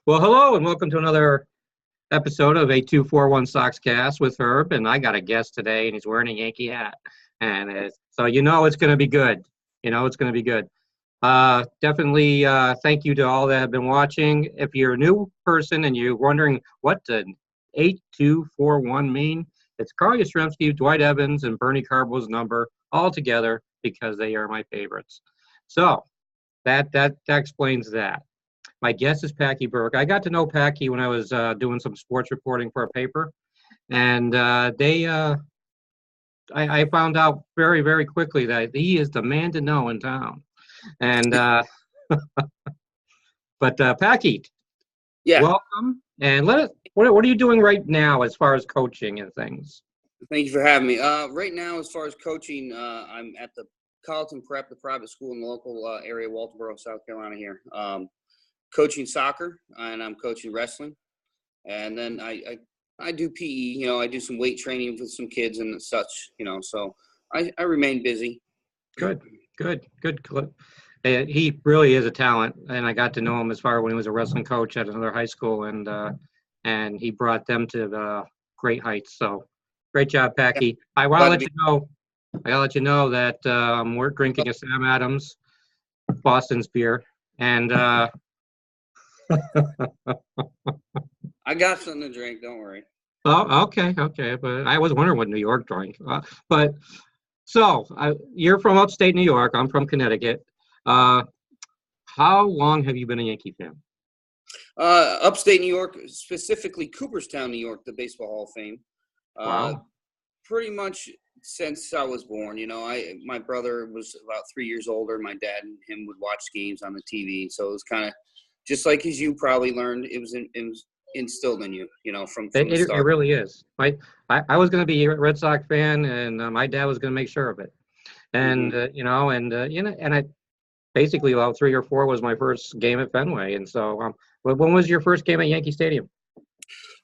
Well, hello and welcome to another episode of a 241 Soxcast with Herb. And I got a guest today, and he's wearing a Yankee hat. And so it's going to be good. It's going to be good. Definitely thank you to all that have been watching. If you're a new person and you're wondering what the 8241 mean, it's Carl Yastrzemski, Dwight Evans, and Bernie Carbo's number all together because they are my favorites. So that explains that. My guest is Packy Burke. I got to know Packy when I was doing some sports reporting for a paper, and I found out very, very quickly that he is the man to know in town. And but Packy, Yeah, welcome. And what are you doing right now as far as coaching and things? thank you for having me. Right now, as far as coaching, I'm at the Colleton Prep, the private school in the local area, Walterboro, South Carolina here. Coaching soccer, and I'm coaching wrestling. And then I do PE, I do some weight training with some kids and such, so I remain busy. Good. He really is a talent, and I got to know him as far when he was a wrestling coach at another high school, and he brought them to the great heights. So, great job, Packy. I want to let you know. I gotta let you know that we're drinking a Sam Adams Boston's beer, and I got something to drink. Don't worry. Oh, okay. But I was wondering what New York drank. You're from upstate New York. I'm from Connecticut. How long have you been a Yankee fan? Upstate New York, specifically Cooperstown, New York, the Baseball Hall of Fame. Wow. Pretty much since I was born. My brother was about 3 years older. My dad and him would watch games on the TV, so it was kind of just like as you probably learned. It was instilled in you, from the start. It really is. I was going to be a Red Sox fan, and my dad was going to make sure of it. And and I basically about 3 or 4 was my first game at Fenway. And so, when was your first game at Yankee Stadium?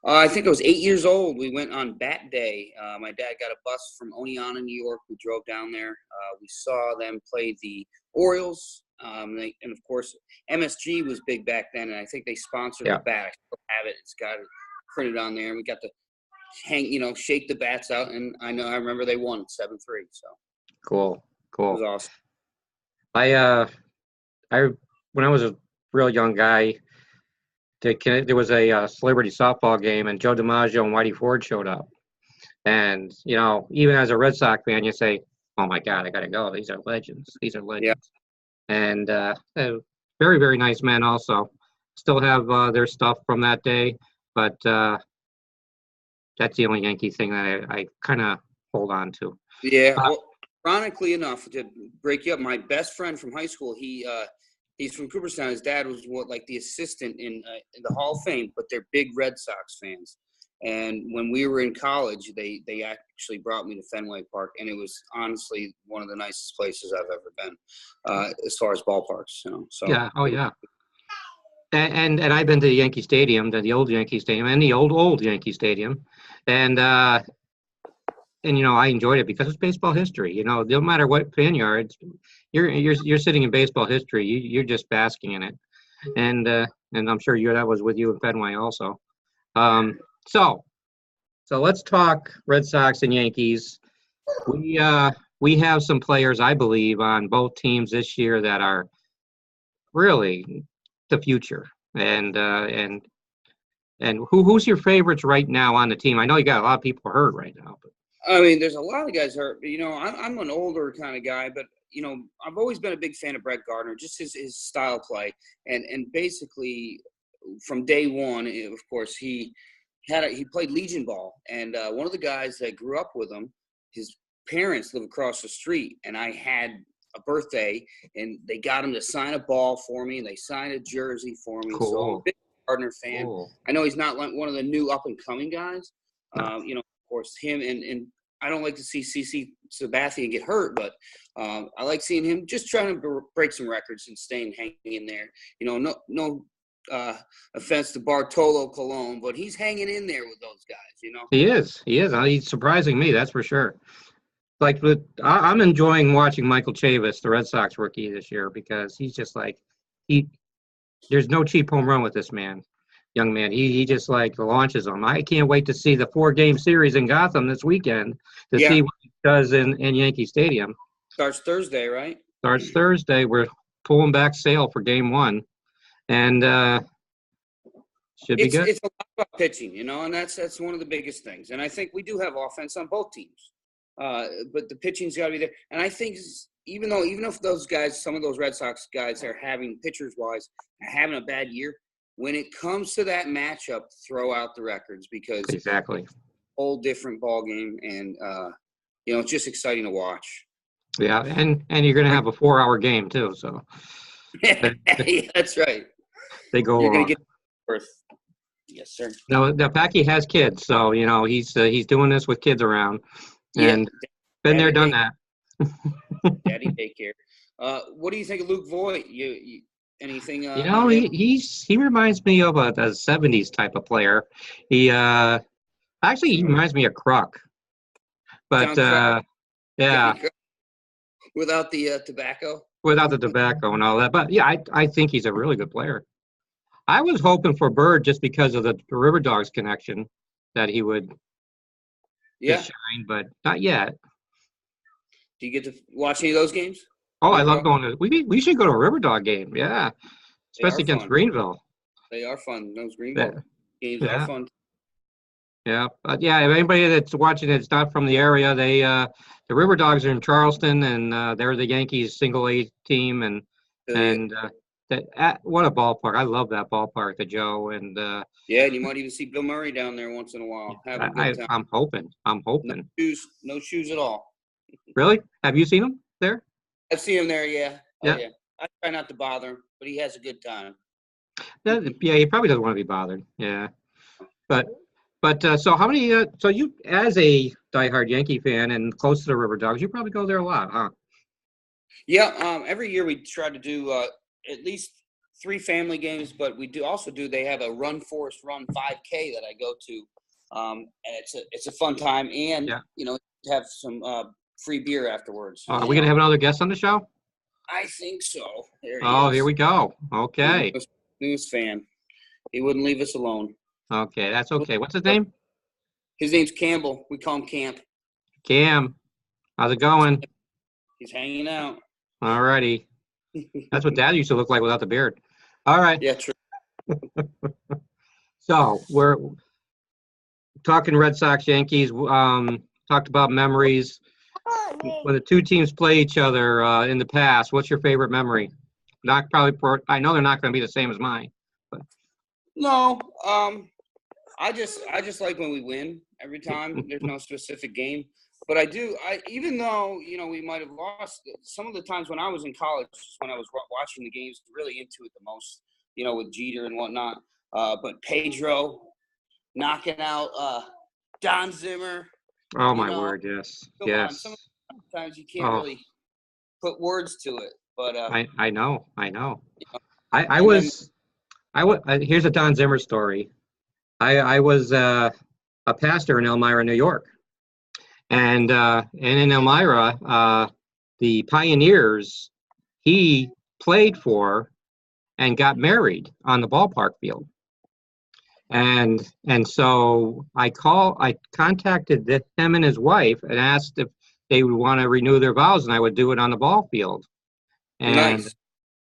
I think I was 8 years old. We went on Bat Day. My dad got a bus from Oneonta, New York. We drove down there. We saw them play the Orioles. And of course, MSG was big back then, and I think they sponsored the bat. I still have it. It's got it printed on there, and we got to shake the bats out. And I remember they won 7-3. So cool. It was awesome. When I was a real young guy, there was a celebrity softball game, and Joe DiMaggio and Whitey Ford showed up. And even as a Red Sox fan, you say, "Oh my God, I got to go! These are legends. Yeah. And very, very nice men also. Still have their stuff from that day, but that's the only Yankee thing that I kind of hold on to. Yeah, well, ironically enough, to break you up, my best friend from high school, he's from Cooperstown. His dad was the assistant in the Hall of Fame, but they're big Red Sox fans. And when we were in college, they actually brought me to Fenway Park, and it was honestly one of the nicest places I've ever been, as far as ballparks. So yeah, oh yeah. And I've been to the Yankee Stadium, the old Yankee Stadium, and the old Yankee Stadium, and I enjoyed it because it's baseball history. No matter what fan you are, you're sitting in baseball history. You're just basking in it, and I'm sure that was with you in Fenway also. So let's talk Red Sox and Yankees. We have some players, I believe, on both teams this year that are really the future. And who's your favorites right now on the team? I know you got a lot of people hurt right now. But there's a lot of guys hurt. I'm an older kind of guy, but I've always been a big fan of Brett Gardner, just his style play, and basically from day one, of course, he played Legion ball, and one of the guys that grew up with him, his parents live across the street, and I had a birthday, and they got him to sign a ball for me, and they signed a jersey for me. Cool. So I'm a big Gardner fan. Cool. I know he's not like one of the new up-and-coming guys. No. Of course, him and I don't like to see CC Sabathia get hurt, but I like seeing him just trying to break some records and hanging in there. No offense to Bartolo Colon, but he's hanging in there with those guys. He is. He's surprising me, that's for sure. I'm enjoying watching Michael Chavis, the Red Sox rookie this year, because he's just there's no cheap home run with this man. young man. He just like launches them. I can't wait to see the 4-game series in Gotham this weekend to Yeah, see what he does in Yankee Stadium. starts Thursday, right? Starts Thursday. We're pulling back sail for game 1, and should be good. It's a lot about pitching, and that's one of the biggest things. And I think we do have offense on both teams, but the pitching's got to be there. And I think even if those guys, some of those Red Sox guys are having pitchers wise having a bad year, when it comes to that matchup, throw out the records because Exactly. it's a whole different ball game, and it's just exciting to watch. Yeah, and you're going to have a 4-hour game too, so Yeah, that's right. they go You're going long. to get birth. Yes, sir. Now Packy has kids, so he's doing this with kids around, and been there, done that. Daddy daycare. What do you think of Luke Voigt? You anything? He reminds me of a 70s type of player. He reminds me of Kruk, but yeah, without the tobacco. Without the tobacco and all that. But yeah, I think he's a really good player. I was hoping for Bird just because of the River Dogs connection that he would shine, but not yet. Do you get to watch any of those games? Oh, I love going to. We should go to a River Dog game. Yeah, especially against Greenville. They are fun. Those Greenville games are fun. Yeah, but yeah, if anybody that's watching it's not from the area, the River Dogs are in Charleston, and they're the Yankees single A team, and what a ballpark! I love that ballpark, the Joe, and and you might even see Bill Murray down there once in a while. Having a good time. I'm hoping. No shoes at all. Really? Have you seen him there? I've seen him there. Yeah. Yeah. Yeah. I try not to bother him, but he has a good time. Yeah, he probably doesn't want to be bothered. Yeah, but so how many? So you, as a diehard Yankee fan and close to the River Dogs, you probably go there a lot, huh? Yeah. Every year we try to do at least 3 family games, but we do also they have a Run Forest Run 5K that I go to, and it's a fun time, and have some free beer afterwards. Are we gonna have another guest on the show? I think so. Here we go. Okay. News fan. He wouldn't leave us alone. Okay, that's okay. What's his name? His name's Campbell. We call him Camp. Cam, how's it going? He's hanging out. All righty. That's what Dad used to look like without the beard. All right. Yeah, true. So we're talking Red Sox, Yankees. Talked about memories. When the two teams play each other in the past, what's your favorite memory? I know they're not going to be the same as mine. But. No, I just like when we win every time. There's no specific game, but even though we might have lost some of the times when I was in college, when I was watching the games, really into it the most, with Jeter and whatnot. But Pedro knocking out Don Zimmer. Oh my word! Yes, yes. Sometimes you can't really put words to it, but I know. Here's a Don Zimmer story. I was a pastor in Elmira, New York, and in Elmira, the Pioneers he played for and got married on the ballpark field. And so I contacted him and his wife and asked if they would want to renew their vows, and I would do it on the ball field. And nice.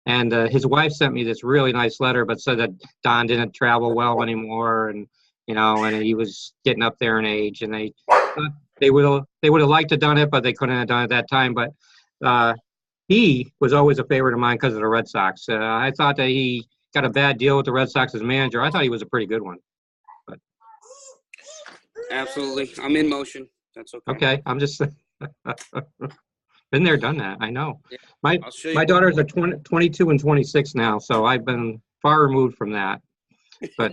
And his wife sent me this really nice letter, but said that Don didn't travel well anymore, and and he was getting up there in age, and they would have liked to have done it, but they couldn't have done it at that time. But he was always a favorite of mine because of the Red Sox. I thought that he got a bad deal with the Red Sox as manager. I thought he was a pretty good one. But absolutely, I'm in motion. That's okay. Okay, I'm just been there, done that. I know. Yeah, my daughters are 22 and 26 now, so I've been far removed from that. But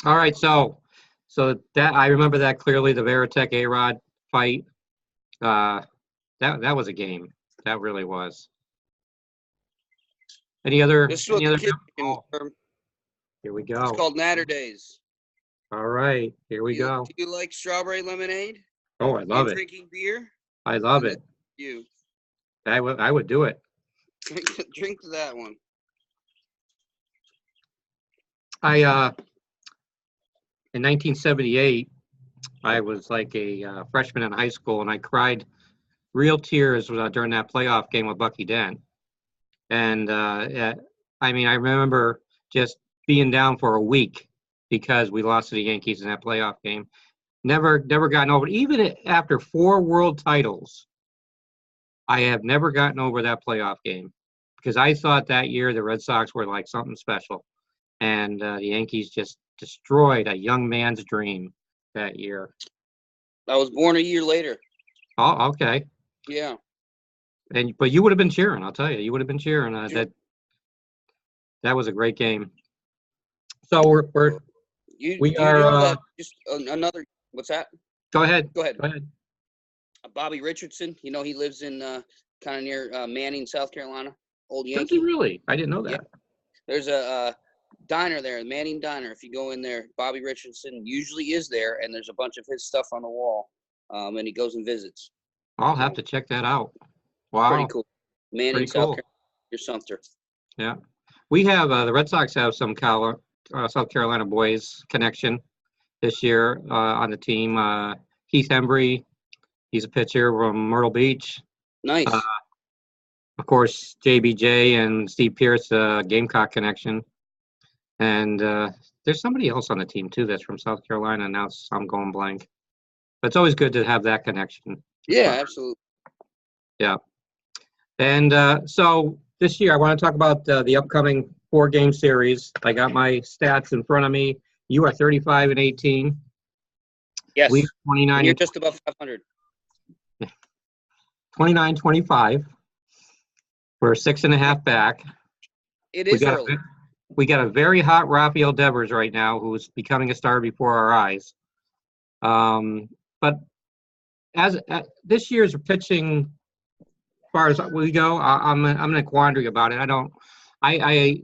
all right, so that I remember that clearly, the Veritek A-Rod fight. That was a game. That really was. Any other? Here we go. It's called Natter Days. All right, here we go. Do you like strawberry lemonade? Oh, I love it. Drinking beer? I love it. You. I would do it. Drink that one. In 1978, I was like a freshman in high school, and I cried real tears during that playoff game with Bucky Dent. And I mean, I remember just being down for a week because we lost to the Yankees in that playoff game. Never gotten over it. Even after 4 world titles, I have never gotten over that playoff game because I thought that year the Red Sox were like something special, and the Yankees just destroyed a young man's dream that year. I was born a year later. Oh, okay. Yeah. But you would have been cheering. I'll tell you, you would have been cheering. Sure. That was a great game. So we are. Just another. What's that? Go ahead. Go ahead. Bobby Richardson. You know, he lives in kind of near Manning, South Carolina. Old Yankee. Does he really? I didn't know that. Yeah. There's a diner there, Manning Diner. If you go in there, Bobby Richardson usually is there, and there's a bunch of his stuff on the wall, and he goes and visits. I'll have to check that out. Wow. Pretty cool. Manning, South Carolina. You're Sumter. Yeah. We have the Red Sox have some South Carolina boys connection this year on the team. Keith Embry, he's a pitcher from Myrtle Beach. Nice. Of course, JBJ and Steve Pierce, Gamecock connection. And there's somebody else on the team, too, that's from South Carolina. Now I'm going blank. But it's always good to have that connection. Yeah, absolutely. Yeah. And so this year, I want to talk about the upcoming 4-game series. I got my stats in front of me. You are 35-18. Yes. We 29. You're just above 500. 29-25. We're 6.5 back. It is early. We got a very hot Rafael Devers right now, who's becoming a star before our eyes. But as this year's pitching, as far as we go, I'm in a quandary about it.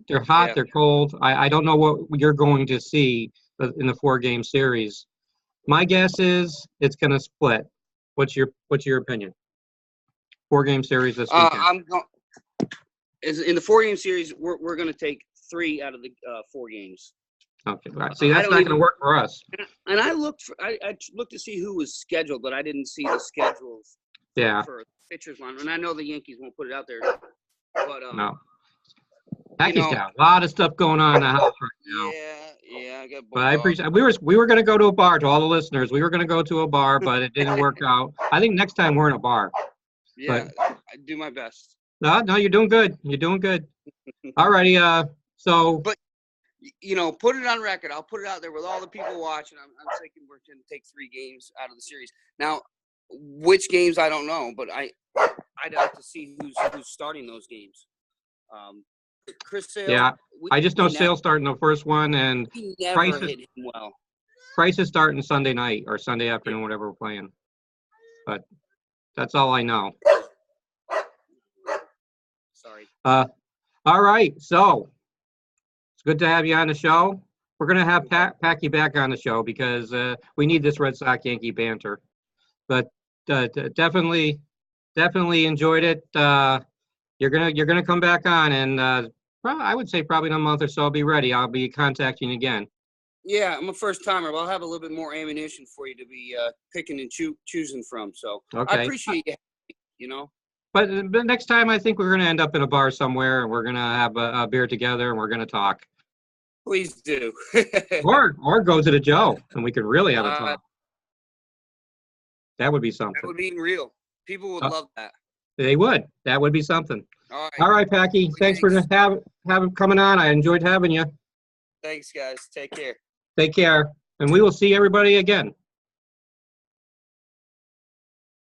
They're hot, they're cold. I don't know what you're going to see in the 4-game series. My guess is it's going to split. What's your opinion? 4-game series this weekend. In the 4-game series, we're going to take 3 out of the 4 games. Okay, right. See, that's not going to work for us. And I looked to see who was scheduled, but I didn't see the schedules. For pitchers line, and I know the Yankees won't put it out there. But no. Packy's got a lot of stuff going on in the house right now. Yeah, I got. But I appreciate. We were going to go to a bar. To all the listeners, we were going to go to a bar, but it didn't work out. I think next time we're in a bar. Yeah, I do my best. No, you're doing good. You're doing good. All righty. So. But put it on record. I'll put it out there with all the people watching. I'm thinking we're going to take 3 games out of the series. Now, which games I don't know, but I'd like to see who's starting those games. Chris Sale. Yeah, I just know Sale starting the first one, and he never hit him well. Price is starting Sunday night or Sunday afternoon, whatever we're playing. But that's all I know. Sorry. All right, so it's good to have you on the show. We're going to have Packy back on the show because we need this Red Sox Yankee banter. But definitely enjoyed it. You're gonna come back on, and I would say probably in a month or so I'll be ready. I'll be contacting you again. Yeah, I'm a first timer, but I'll have a little bit more ammunition for you to be picking and choosing from. So okay. I appreciate you. But next time I think we're gonna end up in a bar somewhere, and we're gonna have a beer together, and we're gonna talk. Please do. or go to the Joe, and we could really have a talk. That would be something. That would be real. People would love that. They would. That would be something. All right, Packy. Thanks for having coming on. I enjoyed having you. Thanks, guys. Take care. Take care. And we will see everybody again.